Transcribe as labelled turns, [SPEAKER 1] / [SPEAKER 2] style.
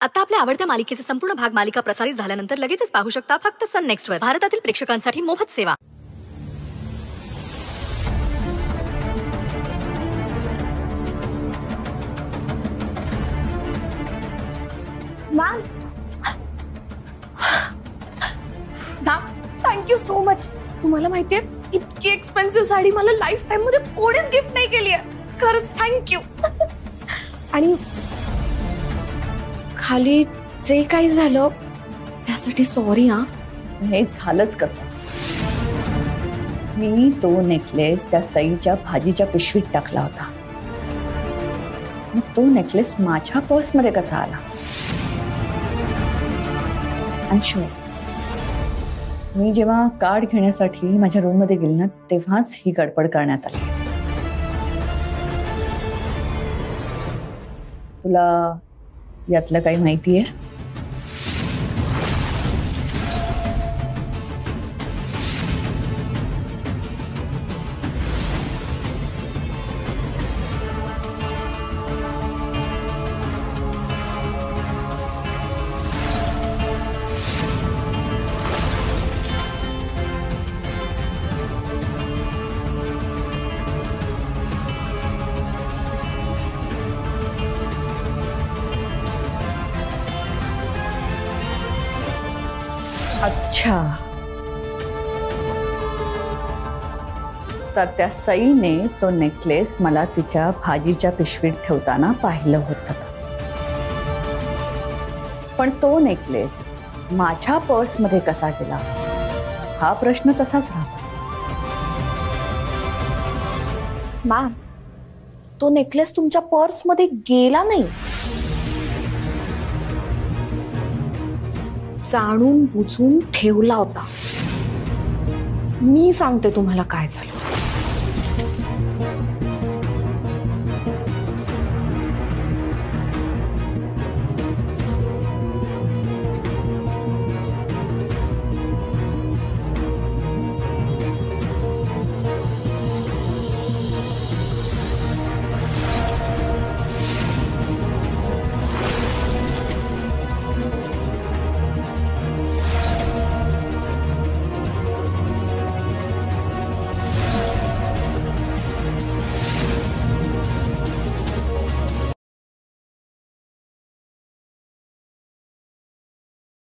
[SPEAKER 1] आता आपल्या आवडत्या मालिकेचे संपूर्ण भाग मालिका प्रसारित झाल्यानंतर लगेचच पाहू शकता फक्त सन नेक्स्ट वर. भारतातील प्रेक्षकांसाठी मोफत सेवा.
[SPEAKER 2] Ma'am thank you so much. तुम्हाला माहितीये इतकी एक्सपेन्सिव्ह साडी मला लाईफ टाइम मध्ये कोणीच गिफ्ट नाही केली आहे. खरंच थँक्यू. आणि खाली जे काही झालं त्यासाठी सॉरी. हा
[SPEAKER 3] हे झालंच कसं? मी तो नेकलेस त्या सईच्या भाजीच्या पिशवीत टाकला होता. मग तो नेकलेस माझ्या पर्समध्ये कसा आला? आणि शुअर मी जेव्हा कार्ड घेण्यासाठी माझ्या रूममध्ये गेले ना तेव्हाच ही गडबड करण्यात आली. तुला यातलं काही माहिती आहे? अच्छा, तर त्या सईने तो नेकलेस मला तिच्या भाजीच्या पिशवीत ठेवताना पाहिलं होतं. पण तो नेकलेस माझ्या पर्समध्ये कसा गेला हा प्रश्न तसाच राहतो.
[SPEAKER 2] मॅम तो नेकलेस तुमच्या पर्समध्ये गेला नाही. जाणून बुजून ठेवला होता. मी सांगते तुम्हाला काय झालं.